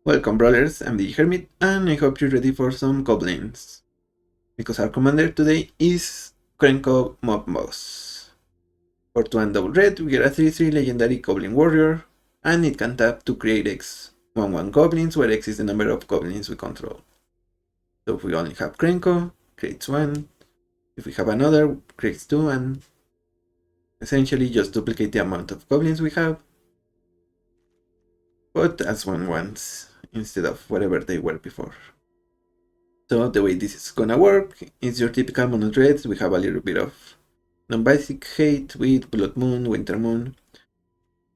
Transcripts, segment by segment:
Welcome brawlers, I'm the Hermit and I hope you're ready for some goblins. Because our commander today is Krenko Mob Boss. For 2 and double red, we get a 3/3 legendary goblin warrior, and it can tap to create X 1/1 goblins, where X is the number of goblins we control. So if we only have Krenko, creates 1. If we have another, creates 2, and essentially just duplicate the amount of goblins we have, but as 1/1s instead of whatever they were before. So the way this is gonna work is your typical mono dreads. We have a little bit of non-basic hate with Blood Moon, Winter Moon.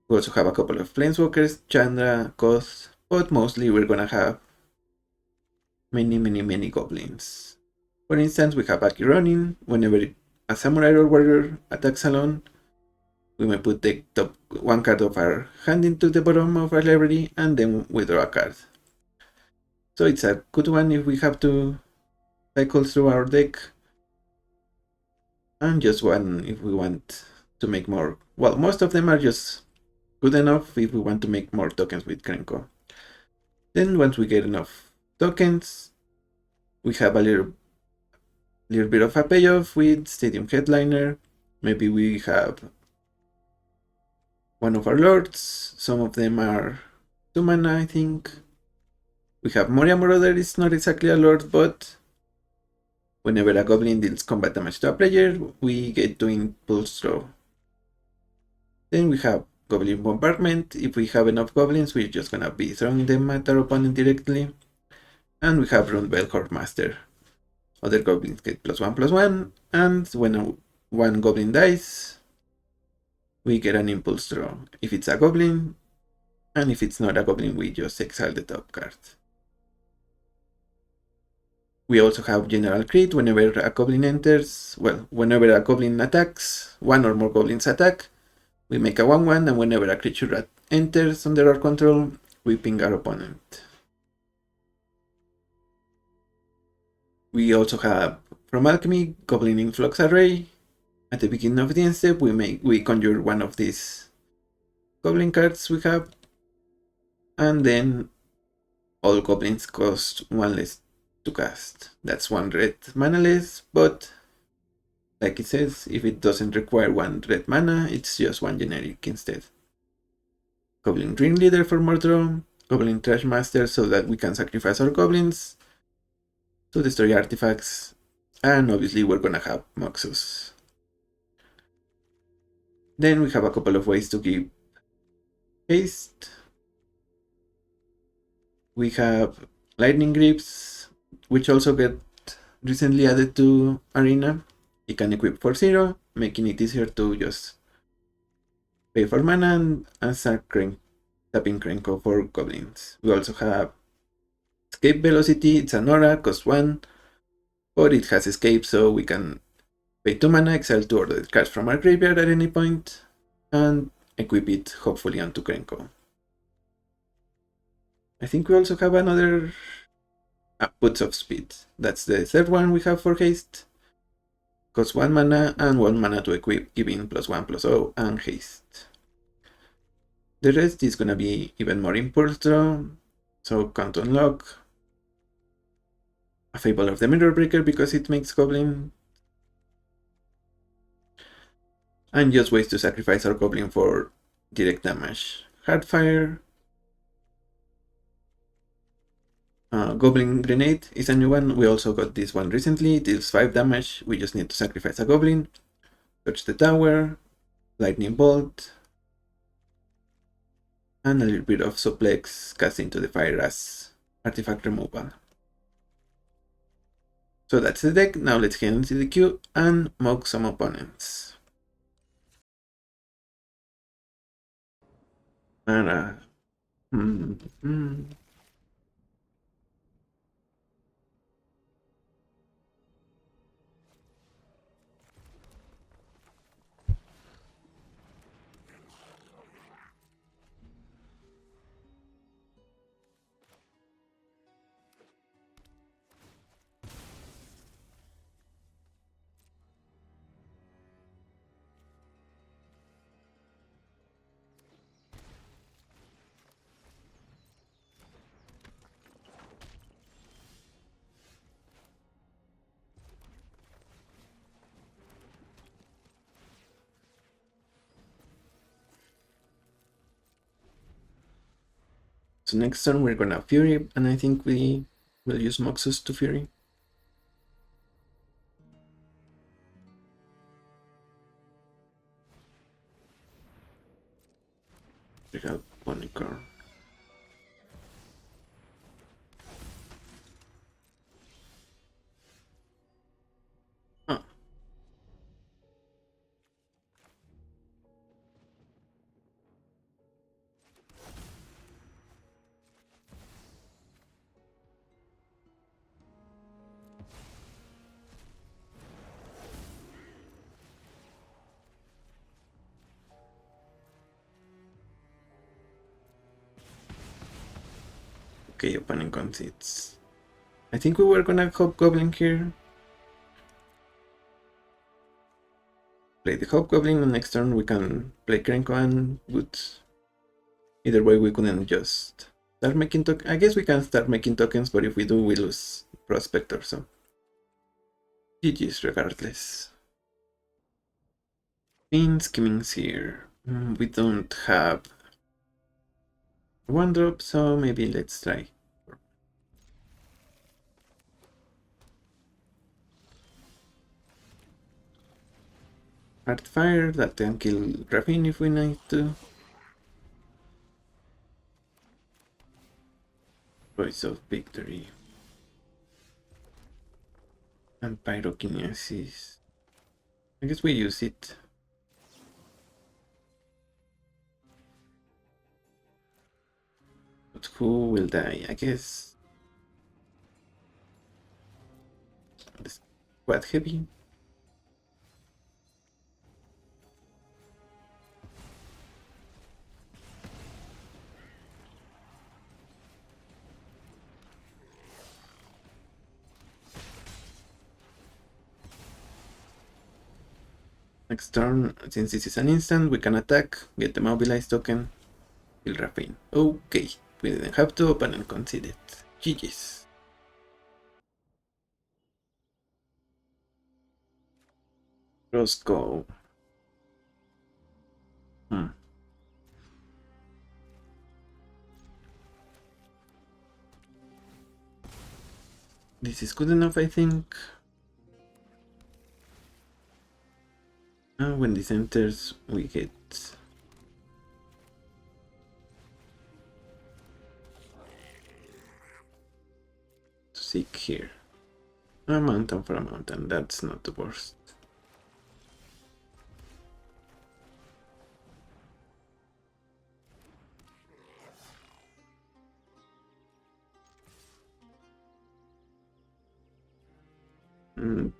We also have a couple of Planeswalkers, Chandra, Koth, but mostly we're gonna have many goblins. For instance, we have Aki running. Whenever a samurai or warrior attacks alone, we may put the top 1 card of our hand into the bottom of our library and then we draw a card. So it's a good one if we have to cycle through our deck, and just one if we want to make more. Well, most of them are just good enough if we want to make more tokens with Krenko. Then once we get enough tokens, we have a little bit of a payoff with Stadium Headliner. Maybe we have one of our lords. Some of them are 2 mana, I think. We have Moria Marauder, is not exactly a lord, but whenever a goblin deals combat damage to a player, we get to impulse draw. Then we have Goblin Bombardment. If we have enough goblins, we're just gonna be throwing them at our opponent directly. And we have Rundbell Hordmaster. Other goblins get +1/+1, and when one goblin dies, we get an impulse draw. If it's a goblin, and if it's not a goblin, we just exile the top card. We also have General Crit. Whenever a goblin enters, well, whenever a goblin attacks, 1 or more goblins attack, we make a 1/1, and whenever a creature enters under our control, we ping our opponent. We also have, from Alchemy, Goblin Influx Array. At the beginning of the end step, we conjure one of these goblin cards we have, and then all goblins cost 1 less to cast. That's 1 red mana less, but like it says, if it doesn't require 1 red mana, it's just 1 generic instead. Goblin Dream Leader for more draw, Goblin Trash Master so that we can sacrifice our goblins to destroy artifacts, and obviously we're gonna have Moxus. Then we have a couple of ways to give haste. We have Lightning Grips, which also get recently added to Arena. You can equip for 0, making it easier to just pay for mana and start tapping Krenko for goblins. We also have Escape Velocity. It's an aura, cost 1, but it has escape, so we can pay 2 mana, exile 2 order cards from our graveyard at any point, and equip it hopefully onto Krenko. I think we also have another Boots of Speed. That's the third one we have for haste. Costs 1 mana and 1 mana to equip, giving +1/+0 and haste. The rest is gonna be even more impulse draw, so can't unlock. A Fable of the Mirror Breaker because it makes goblin. And just ways to sacrifice our goblin for direct damage. Hardfire. Goblin Grenade is a new one. We also got this one recently. It deals 5 damage. We just need to sacrifice a goblin. Touch the tower. Lightning Bolt. And a little bit of Suplex cast into the fire as artifact removal. So that's the deck. Now let's get into the queue and Mogg some opponents. So next turn we're gonna Fury, and I think we will use Moxus to Fury. We have Ponycorn. Oh. Okay, opponent concedes. I think we were gonna Hobgoblin here. Play the Hobgoblin, and next turn we can play Krenko and Boots. Either way, we couldn't just start making tokens. I guess we can start making tokens, but if we do, we lose Prospector, so GG's regardless. Skimmings here. We don't have one drop, so maybe let's try. Fire that can kill Ravine if we need to. Voice of Victory. And Pyrokinesis. I guess we use it. But who will die? I guess the squad heavy. Next turn, since this is an instant, we can attack, get the mobilized token, kill Ravine. Okay, we didn't have to open and concede it. GG's. Roscoe. This is good enough, I think. When this enters, we get to seek here. A mountain for a mountain, that's not the worst.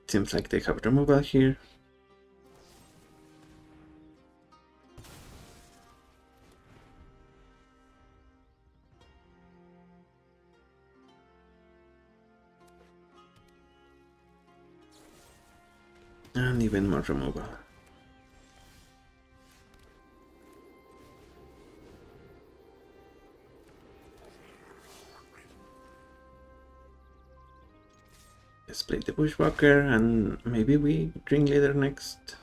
Seems like they have removal here. And even more removal. Let's play the Bushwhacker and maybe we drink leader next.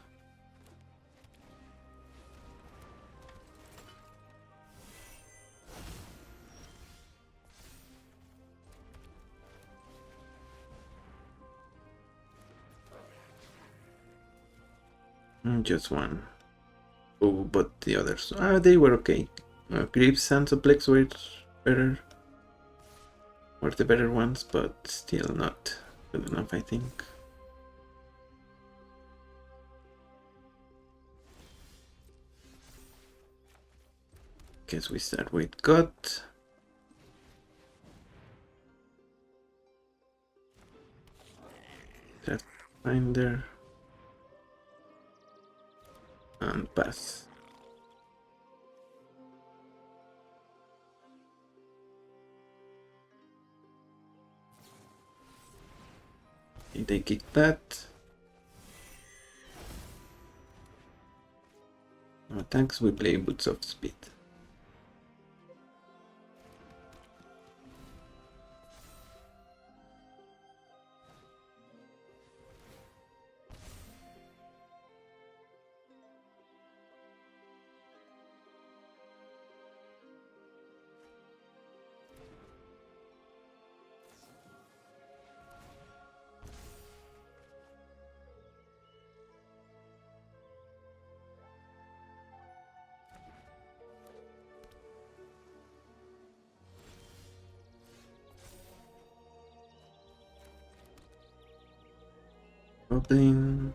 Just one. Oh, but the others. They were okay. Grips and Suplex were better. Were the better ones, but still not good enough, I think. Guess we start with God. That Finder. And pass. They kick that. No attacks, we play Boots of Speed. Goblin.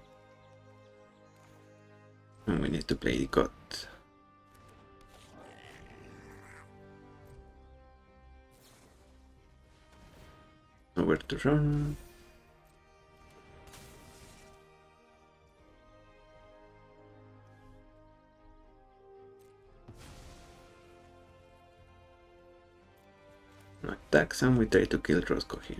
And we need to play the god. Nowhere to run. Attacks, and we try to kill Roscoe here.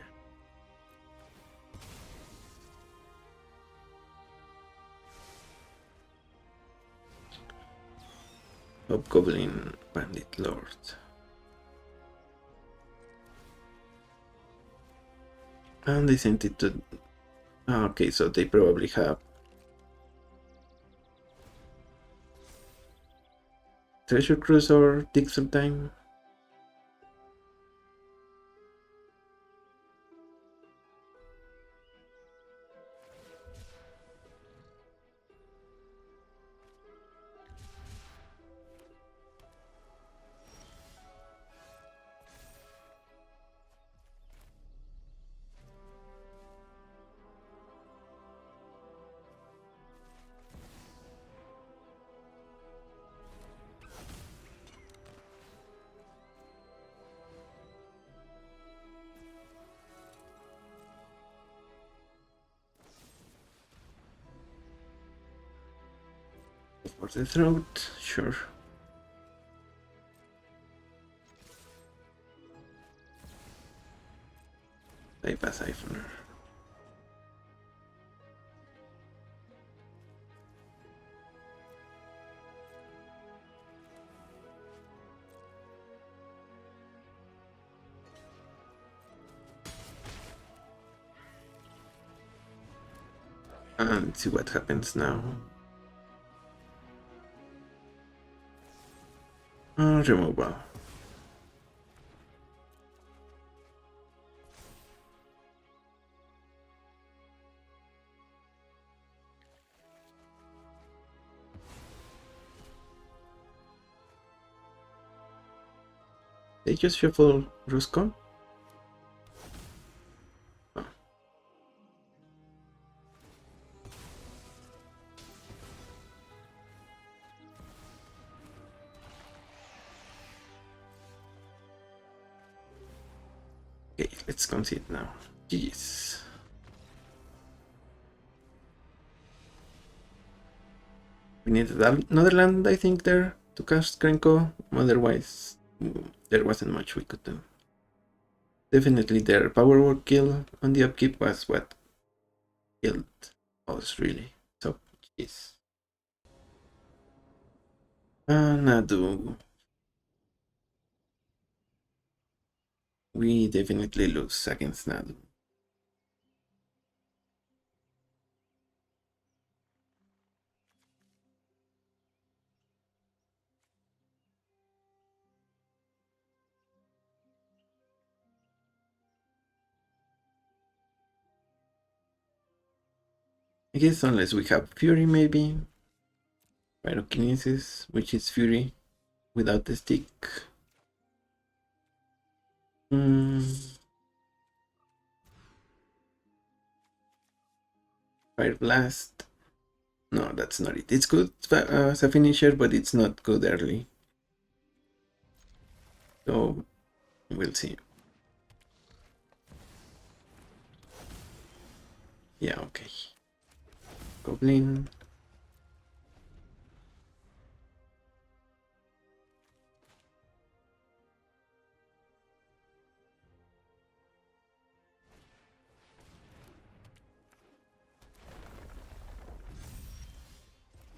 Goblin, Bandit Lord. And they sent it to... Okay, so they probably have Treasure Cruise or Take Some Time. For the throat, sure. Bypass Siphoner. And see what happens now. Removal. They just shuffle Roscoe? Oh. Okay, let's concede now. GG's. We needed another land, I think, there to cast Krenko. Otherwise, there wasn't much we could do. Definitely their power work kill on the upkeep was what killed us, really. So, jeez. Nadu. We definitely lose against Nadu. I guess unless we have Fury, maybe. Pyrokinesis, which is Fury without the stick. Fire Blast. No, that's not it. It's good as a finisher, but it's not good early. So, we'll see. Yeah, okay. Goblin.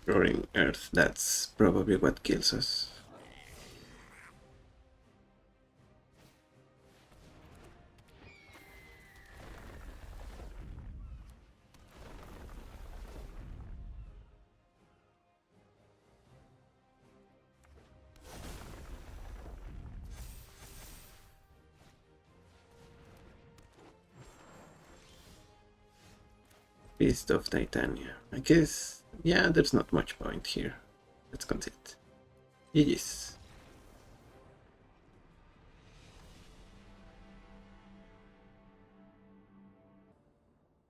Roaring Earth, that's probably what kills us. Beast of Titania. I guess, yeah, there's not much point here. Let's concede. GG's.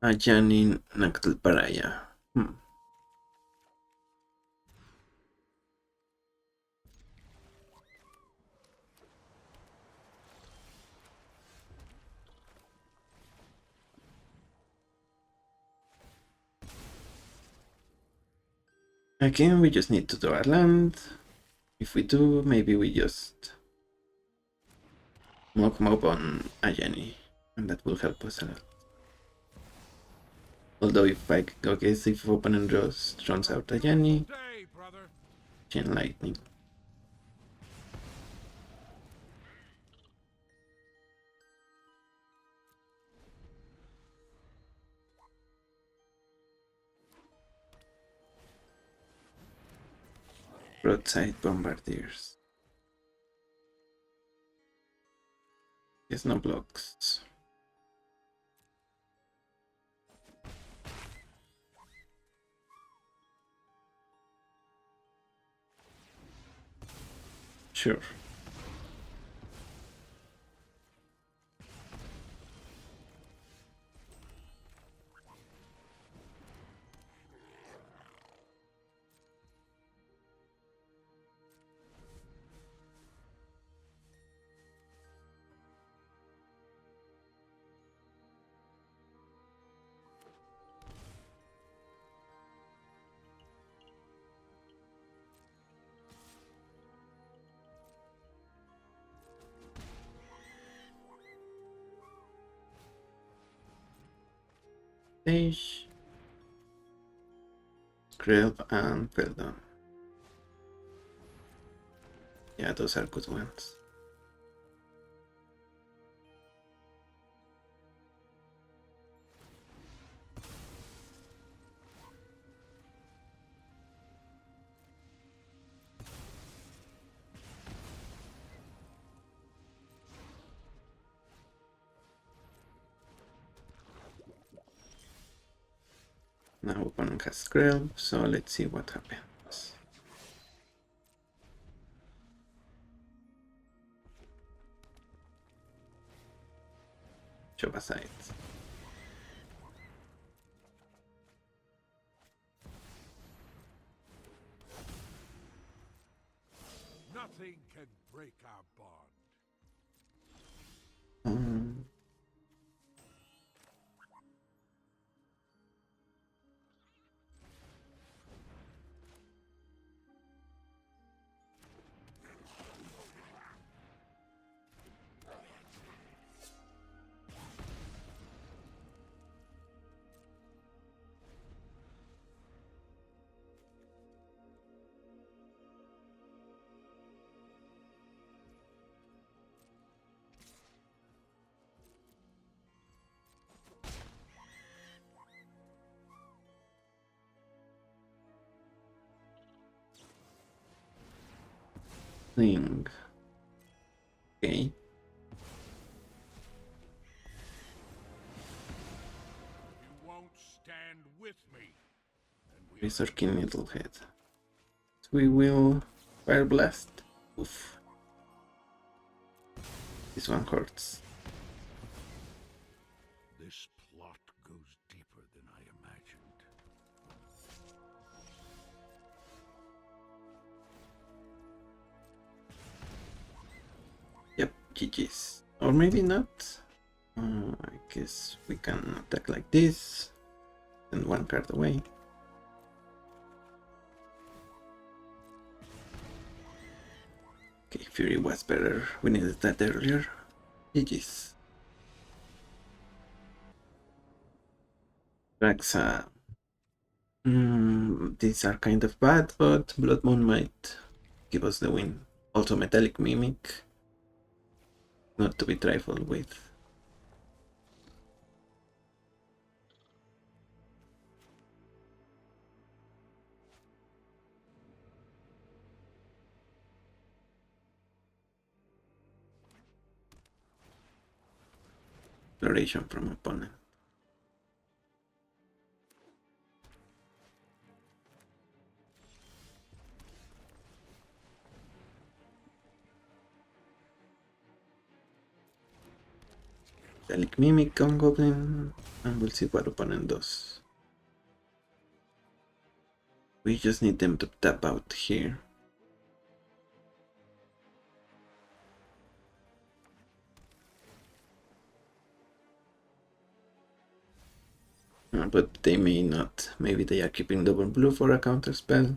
Ajani Naktul Paraya. Again, we just need to draw a land. If we do, maybe we just Mogg mob on Ajani, and that will help us a lot. Although if I guess if opponent runs out Ajani, Chain Lightning. Broadside Bombardiers. There's no blocks. Sure. Stage, Grelp, and Peldon. Yeah, those are good ones. Now opponent has Grelp, so let's see what happens. Shove aside. Nothing can break our bond. Thing. Okay. You won't stand with me. Razor King Needlehead. So we will Fire Blast. Oof. This one hurts. This plot goes deeper than I imagined. Yep, GG's. Or maybe not. I guess we can attack like this. Send one card away. Okay, Fury was better. We needed that earlier. GG's. Raxa. These are kind of bad, but Blood Moon might give us the win. Also Metallic Mimic. Not to be trifled with. Exploration from opponent. Metallic Mimic on Goblin, and we'll see what opponent does. We just need them to tap out here. But they may not. Maybe they are keeping double blue for a counter spell.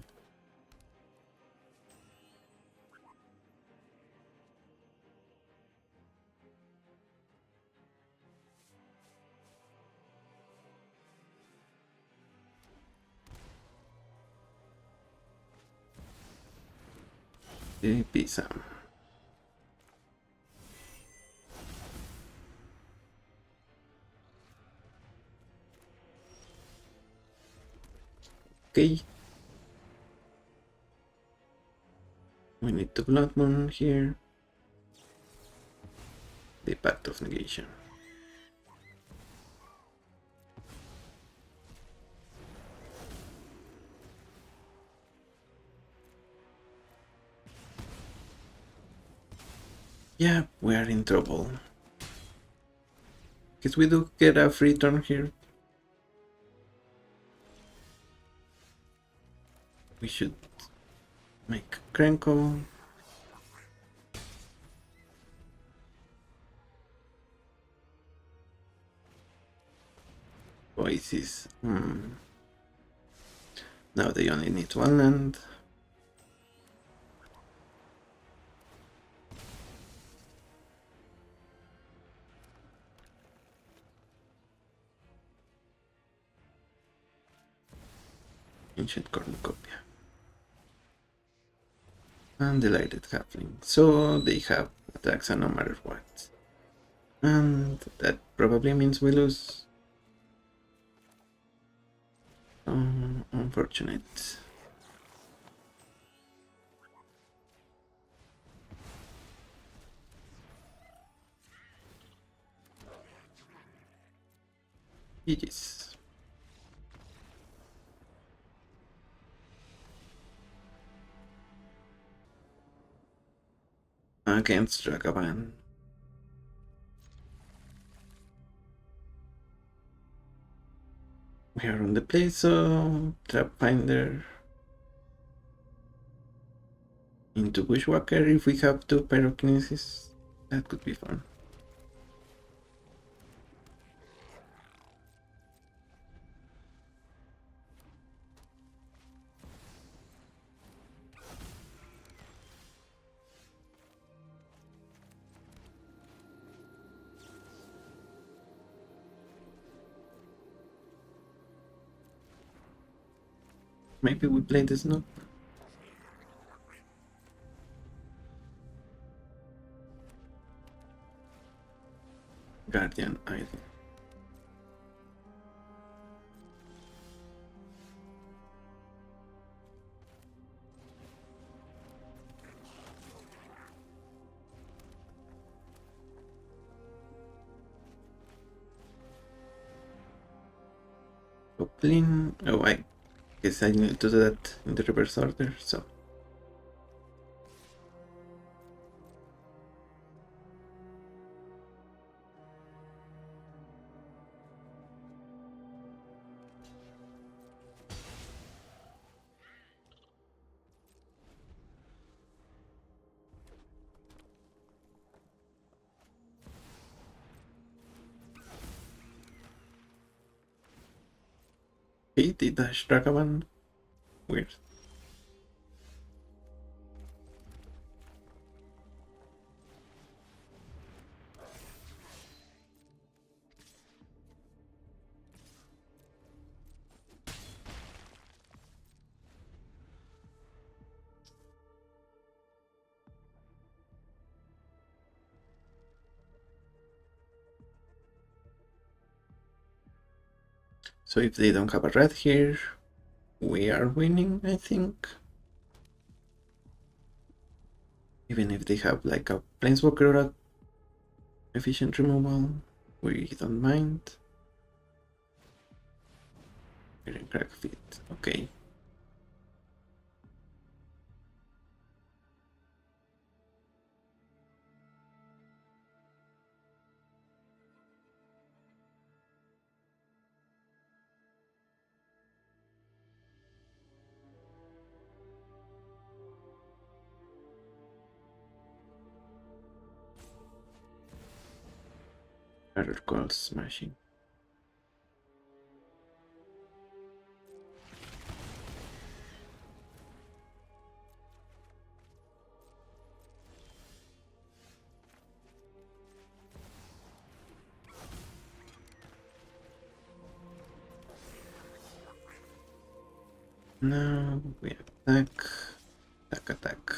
Pizza. Okay. We need to Blood Moon here. The Pact of Negation. Yeah, we are in trouble. Guess we do get a free turn here. We should make Krenko. Oasis. Now they only need one land. Ancient Cornucopia. And Delighted Halfling. So they have attacks no matter what. And that probably means we lose. Unfortunate. GG's. Against Dragavan. We are on the play, so Trap Finder into Bushwhacker. If we have two Pyrokinesis, that could be fun. Maybe we play the Snoop. Guardian Idol. Goblin. Oh, I guess I need to do that in the reverse order, so. Okay, the dash Dragavan. Weird. So if they don't have a red here, we are winning, I think. Even if they have like a Planeswalker or a efficient removal, we don't mind. We're in crack fit, okay. Error calls smashing. Now we attack, attack.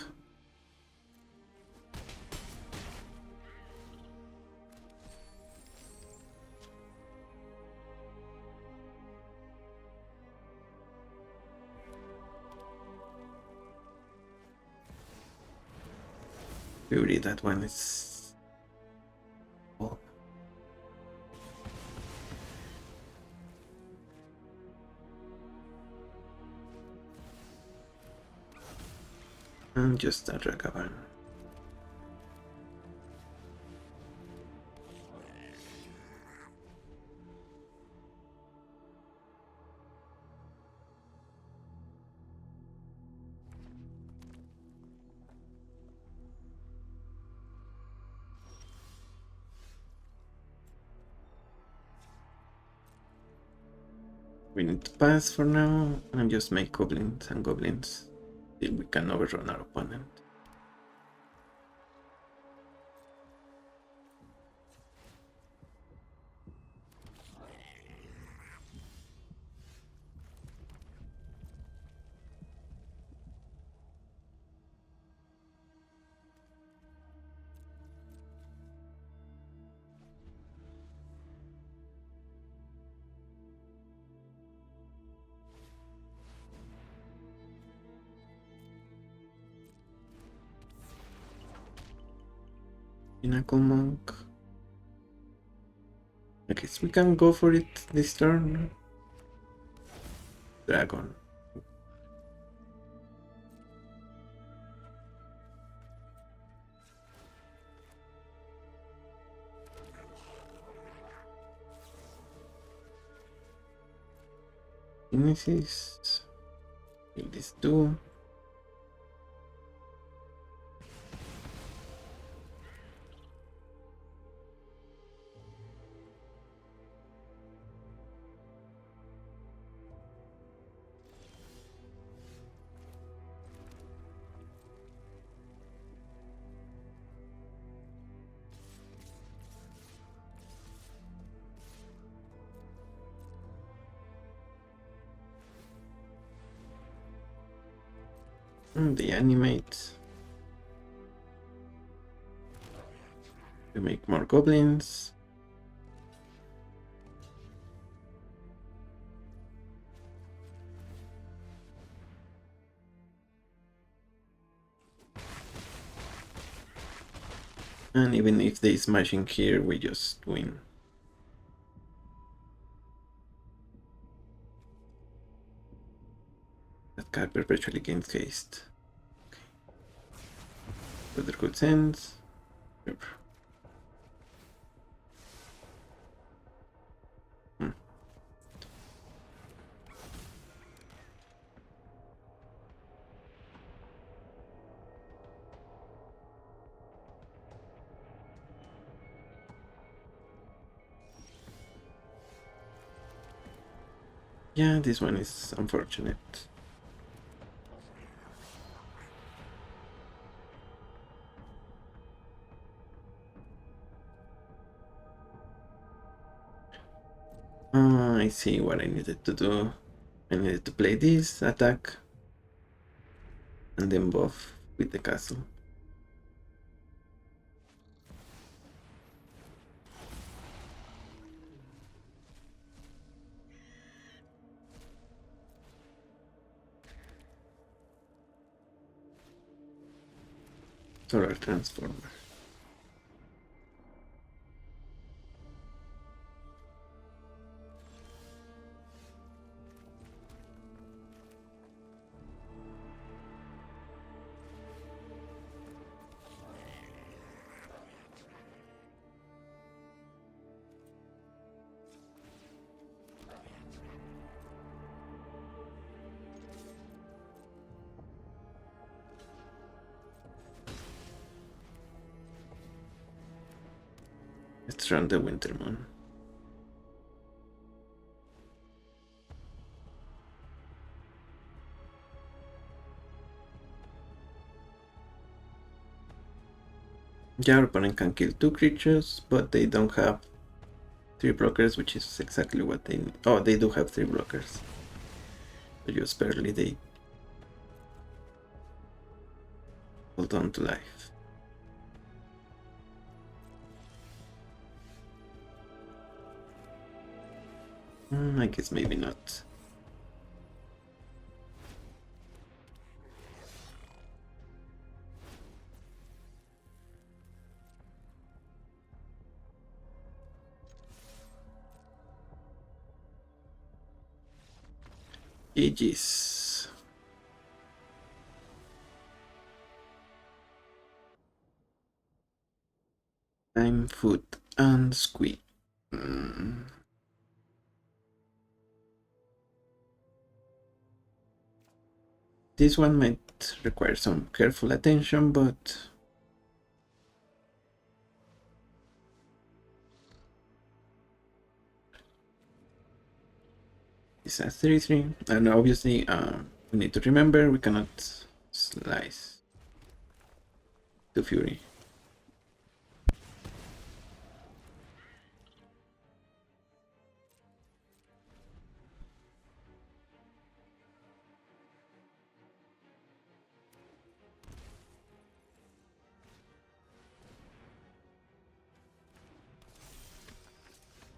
Fury, that one is. Oh. And just a Ragavan. We need to pass for now and just make goblins and goblins till we can overrun our opponent. Pinnacle Monk. I guess we can go for it this turn. Dragon. Genesis. Kill these two. They animate. We make more goblins. And even if they smashing here, we just win. That card perpetually gains haste. Okay. Other good sense. Yep. Yeah, this one is unfortunate. I see what I needed to do. I needed to play this, attack, and then buff with the castle. Solar Transformer. Let's run the Winter Moon. Your opponent can kill 2 creatures, but they don't have 3 blockers, which is exactly what they need. Oh, they do have 3 blockers. So just barely they hold on to life. I guess maybe not. GG's. Time, food, and squeak. This one might require some careful attention, but it's a 3-3, and obviously we need to remember we cannot slice to Fury.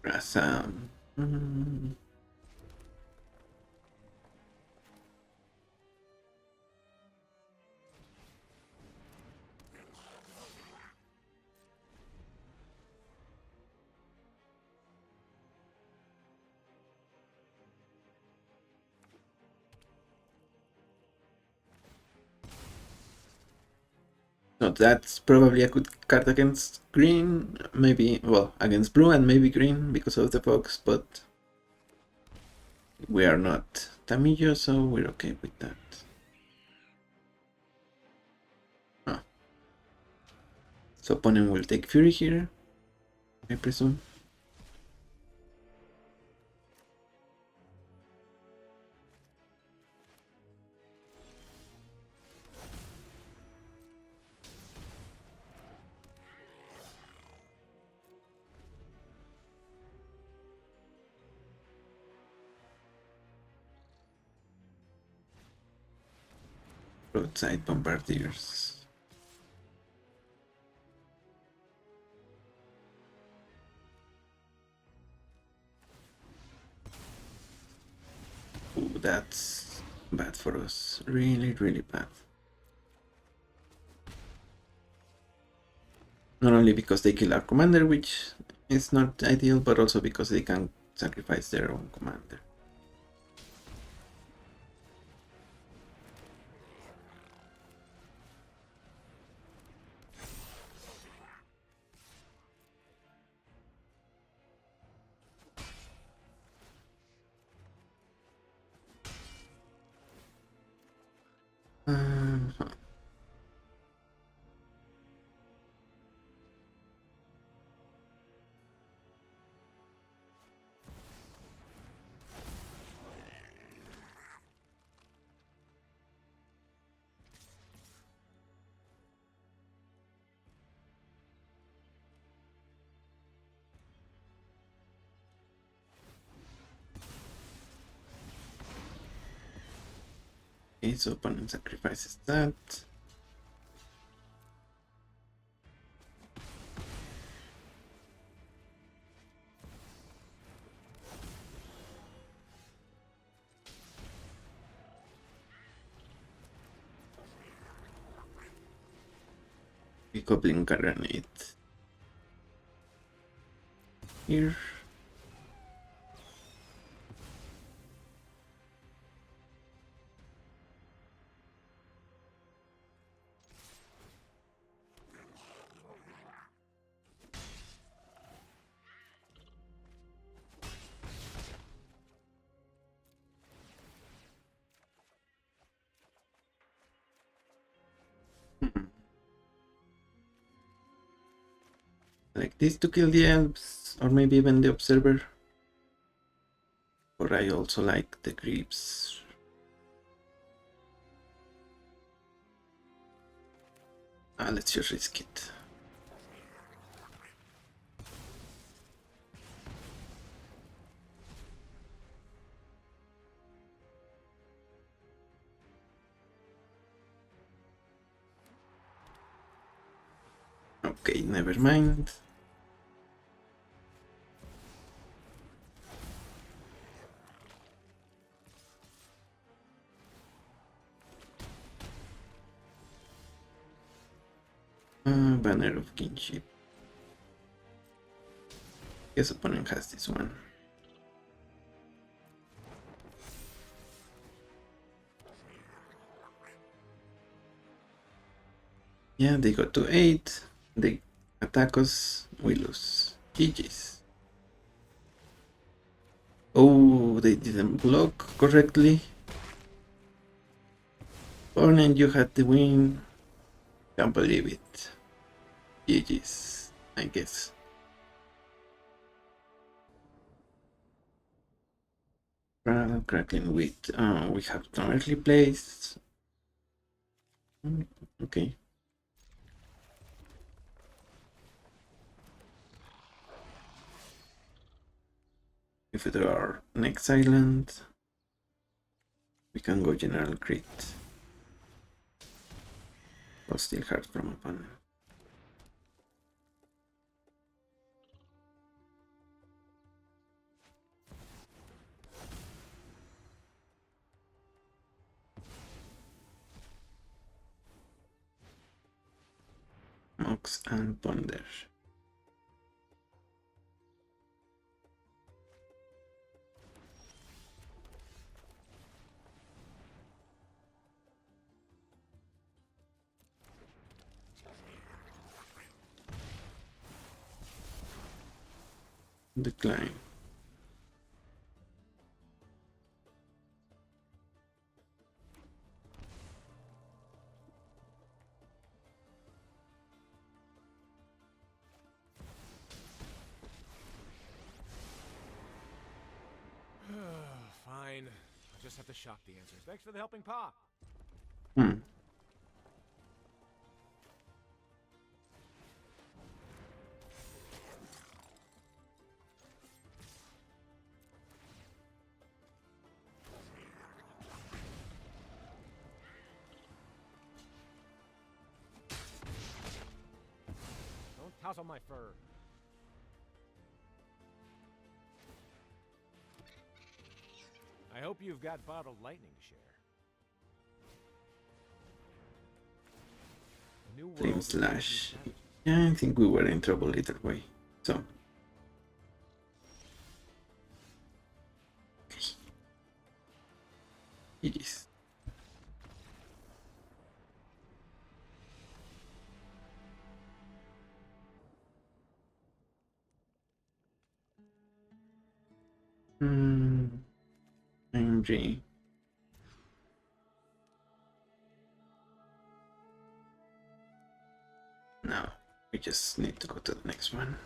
Rasam. So that's probably a good card against green, maybe, well, against blue and maybe green because of the fox, but we are not Tamillo, so we're okay with that. Oh. So opponent will take Fury here, I presume. Roadside Bombardiers. Ooh, that's bad for us. Really, really bad. Not only because they kill our commander, which is not ideal, but also because they can sacrifice their own commander. Okay, so opponent sacrifices that. We Goblin Granite here. like this to kill the elves, or maybe even the observer. Or I also like the creeps. Let's just risk it. Okay, never mind. Banner of Kinship. His opponent has this one. Yeah, they go to 8. They attack us. We lose. GG's. Oh, they didn't block correctly. Opponent, you had the win. Can't believe it. GG's, I guess. Crackling with we have some early plays. Okay. If there are next island, we can go general crit. Or still hard from opponent. Mox and Ponder. Decline. Fine. I'll just have to shock the answers. Thanks for the helping paw. Hmm. Don't tousle my fur. I hope you've got bottled lightning to share. The new world Flame requires new Slash. strategies. Yeah, I think we were in trouble either way. So. GG's. MG. Now we just need to go to the next one.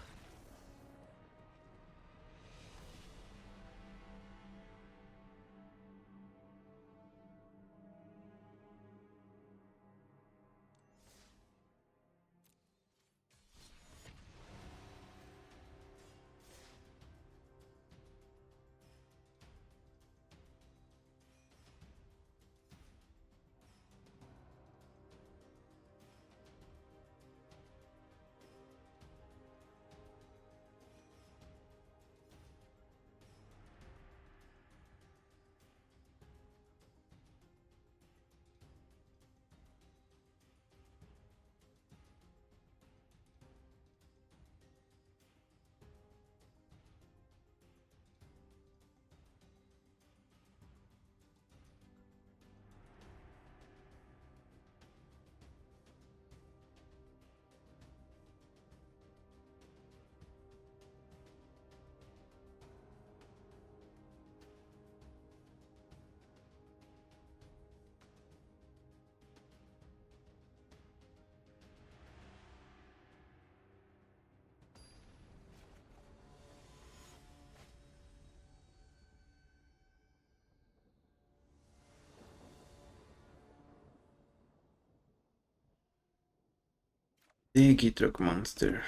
The Gitrog monster.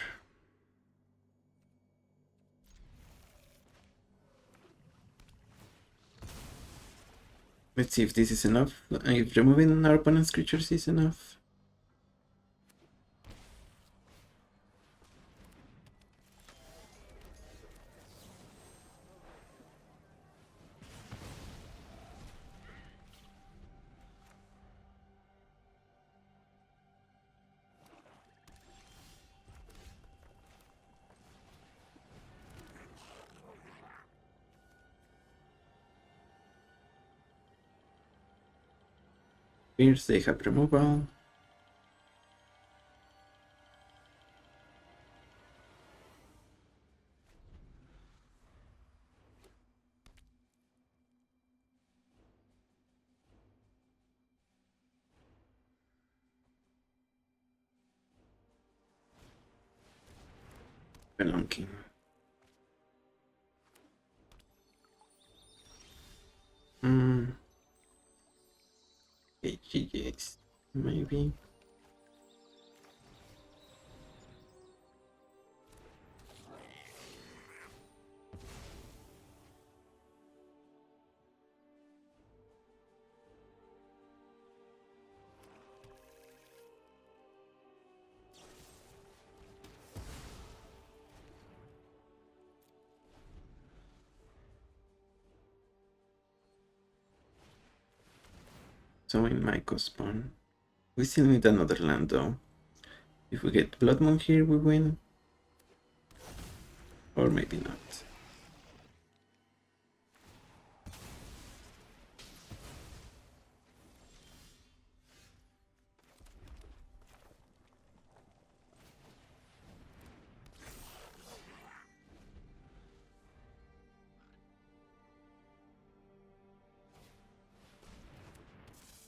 Let's see if this is enough. If removing our opponent's creatures is enough. Pierce, they have removal. Belonging. HGGs, maybe. So in my spawn, we still need another land though. If we get Blood Moon here, we win. Or maybe not.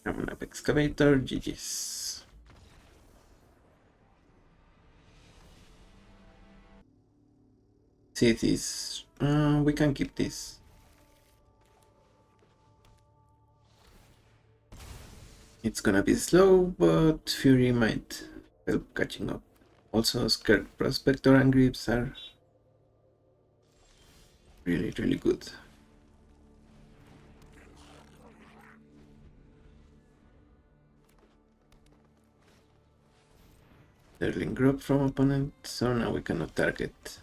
Coming up Excavator, GG's. See this. We can keep this. It's gonna be slow, but Fury might help catching up. Also, Scared Prospector and Grips are really, really good. Sterling group from opponent, so now we cannot target,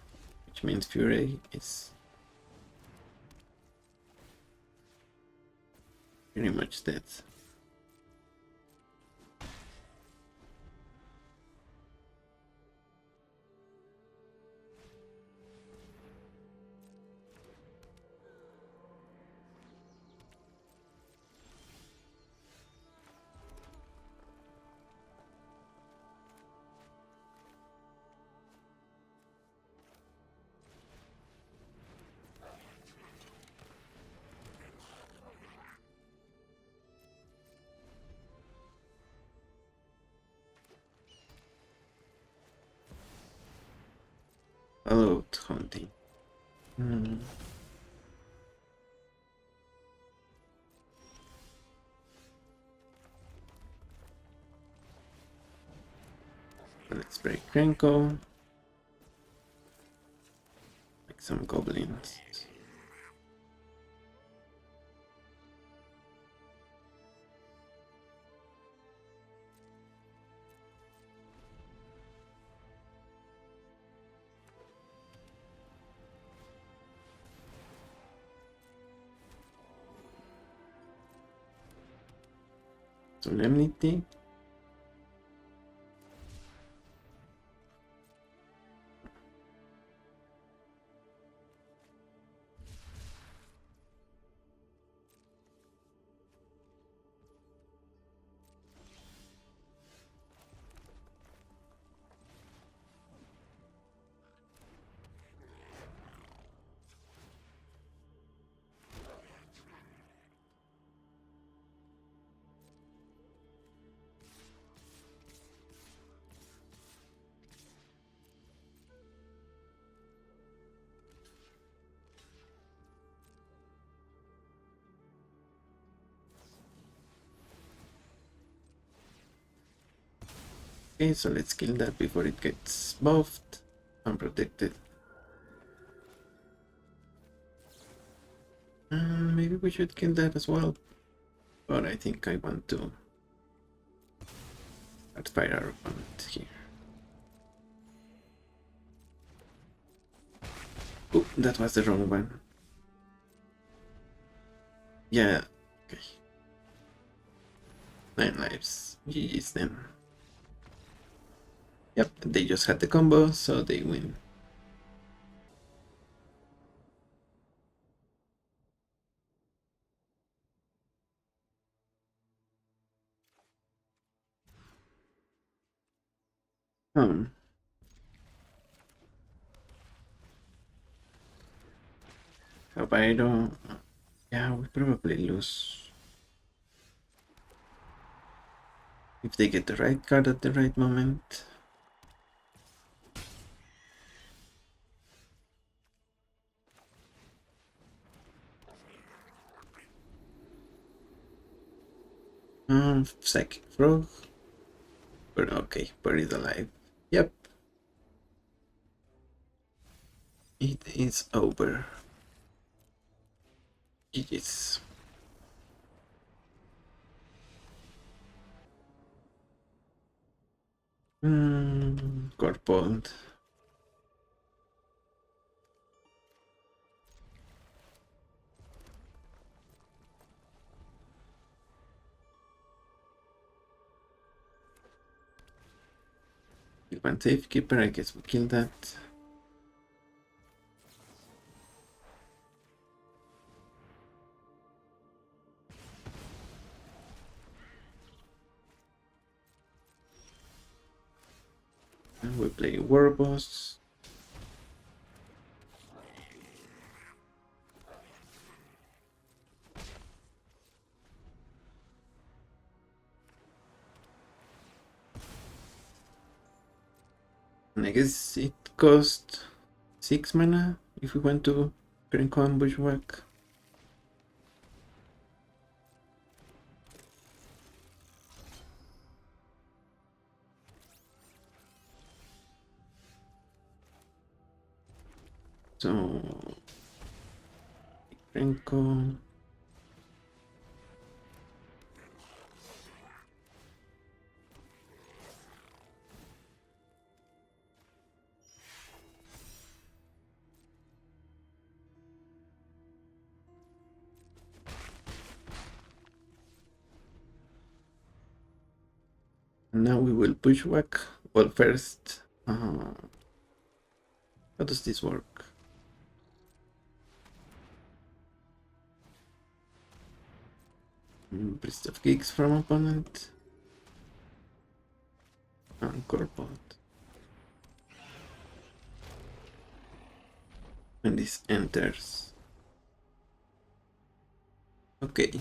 which means Fury is pretty much dead. Hello, hunting. Let's break Krenko. Make some goblins. Solemnity. Okay, so let's kill that before it gets buffed and protected. Maybe we should kill that as well, but I think I want to fire our opponent here. Oh, that was the wrong one. Yeah, okay. 9 lives. GG's then. Yep, they just had the combo, so they win. Caballo. Yeah, we probably lose. If they get the right card at the right moment. Psychic Frog. But okay, buried alive. Yep. It is over. GG's. Corpold. Kill one Safekeeper, I guess we kill that. And we play Warboss. And I guess it cost 6 mana if we want to Krenko and Bushwhack. So Krenko. Now we will Bushwhack. Well, first, how does this work? Priest of Kicks from opponent. And Corpot. And this enters. Okay.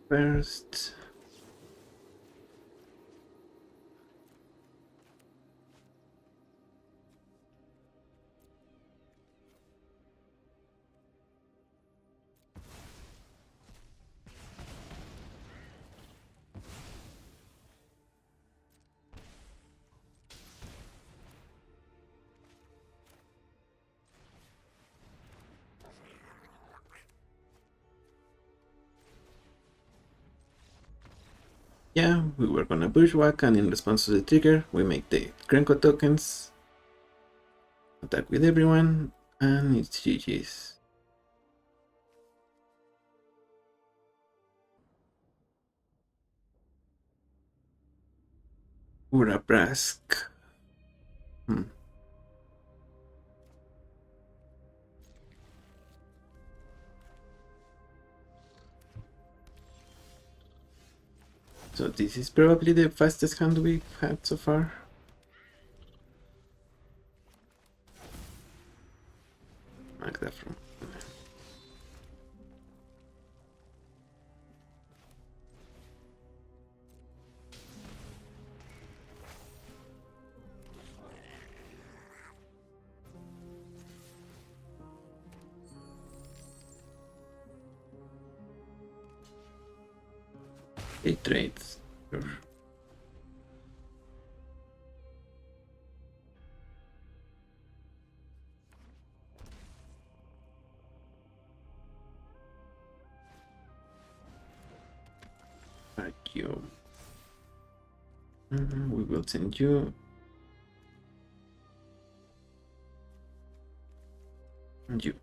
First, yeah, we were gonna Bushwhack, and in response to the trigger, we make the Krenko tokens, attack with everyone, and it's GG's. Urabrask. So this is probably the fastest hand we've had so far. Mark that from. 8 trades. Sure. You. We will send you. And you.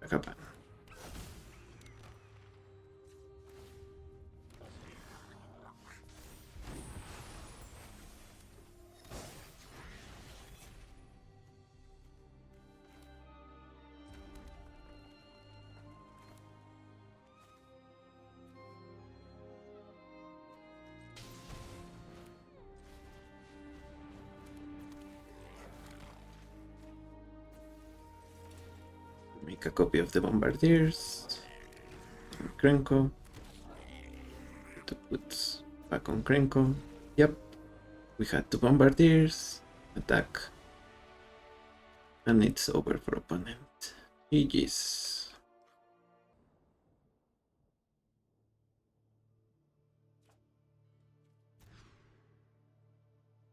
Acá. Make a copy of the bombardiers. Krenko. To put back on Krenko. Yep. We had 2 bombardiers. Attack. And it's over for opponent. GG's.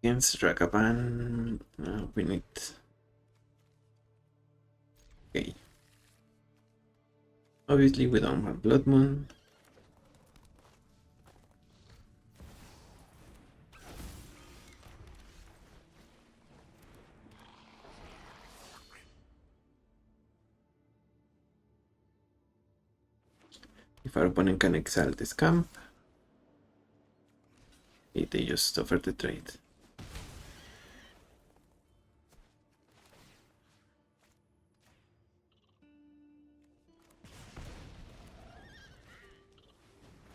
Against Ragavan. We need. Okay. Obviously, we don't have Blood Moon. If our opponent can exile this camp, they just offer the trade.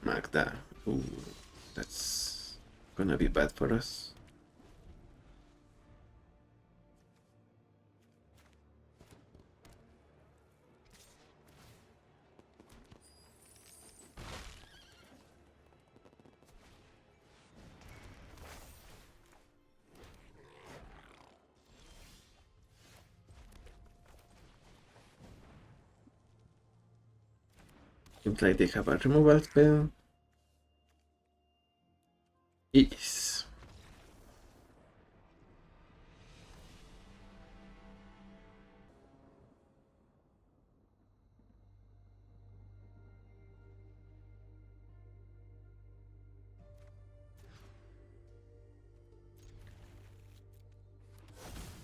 Magda. Ooh, that's gonna be bad for us. Seems like they have a removal spell. Yes.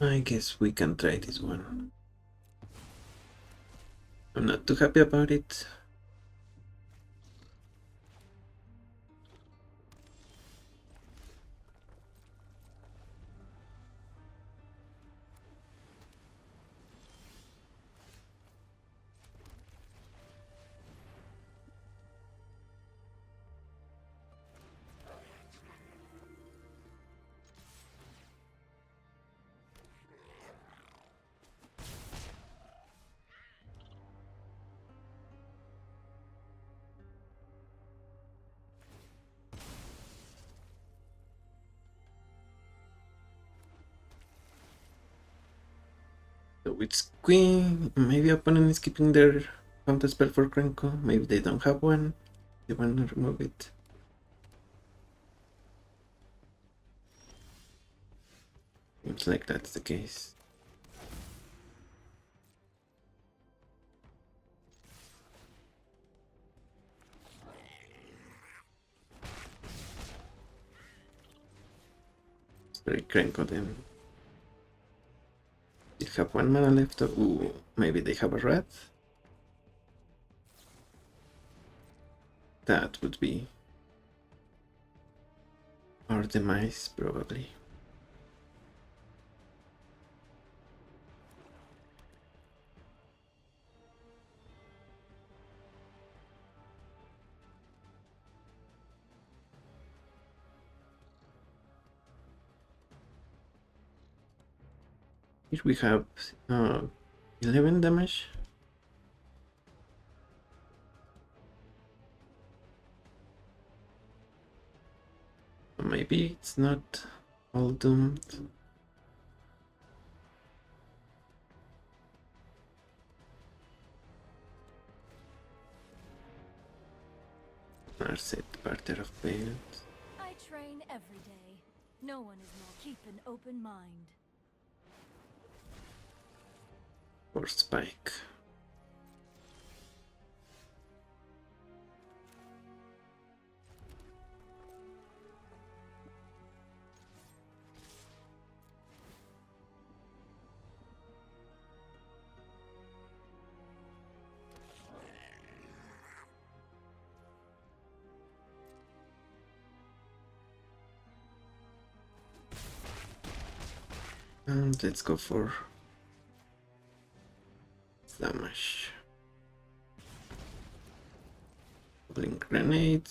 I guess we can try this one. I'm not too happy about it. So it's Queen. Maybe opponent is keeping their counter spell for Krenko. Maybe they don't have one. They want to remove it. Seems like that's the case. It's very Krenko then. They have 1 mana left. Ooh, maybe they have a rat. That would be our demise, probably. Here we have 11 damage. Maybe it's not all doomed. Narset, Barter of Payments. I train every day. No one is more keep an open mind. Or Spike. And let's go for damage. Goblin grenade.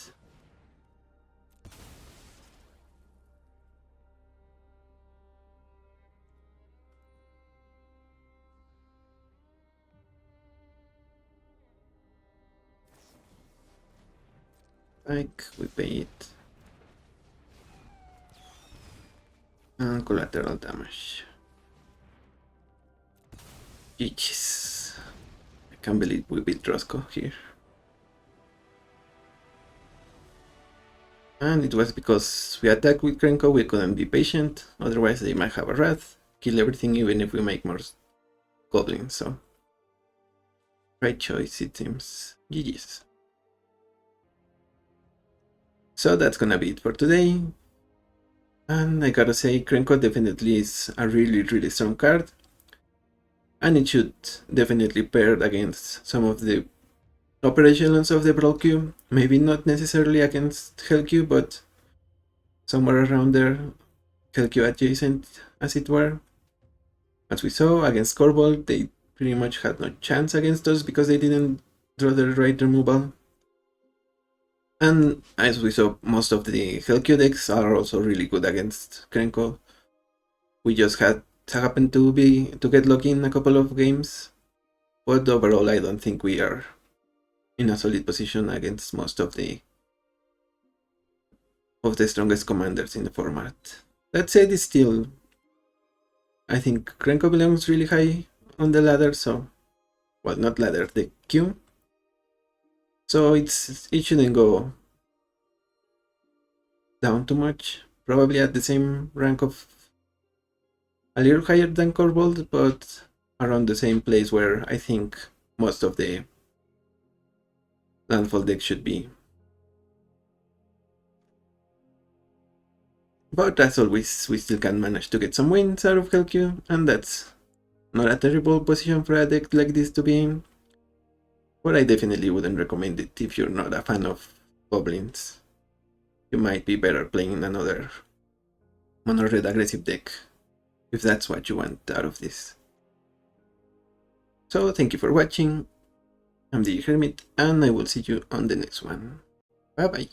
Like we pay it. And collateral damage. GG's. I can't believe we beat Roscoe here. And it was because we attacked with Krenko, we couldn't be patient, otherwise they might have a wrath, kill everything even if we make more goblins, so... Right choice, it seems. GG's. So that's gonna be it for today. And I gotta say, Krenko definitely is a really strong card. And it should definitely pair against some of the upper echelons of the Brawl queue. Maybe not necessarily against Hell queue, but somewhere around there. Hell queue adjacent, as it were. As we saw, against Corvold, they pretty much had no chance against us because they didn't draw the right removal. And as we saw, most of the Hell queue decks are also really good against Krenko. We just happened to get lucky in a couple of games, but overall I don't think we are in a solid position against most of the strongest commanders in the format. That said, it's still, I think Krenko belongs really high on the ladder, so, well, not ladder, the queue. So it shouldn't go down too much. Probably at the same rank of a little higher than Corvold, but around the same place where I think most of the landfall deck should be. But as always, we still can manage to get some wins out of Hell queue, and that's not a terrible position for a deck like this to be in. But I definitely wouldn't recommend it if you're not a fan of goblins. You might be better playing another mono red aggressive deck, if that's what you want out of this. So thank you for watching. I'm the Hermit, and I will see you on the next one. Bye bye.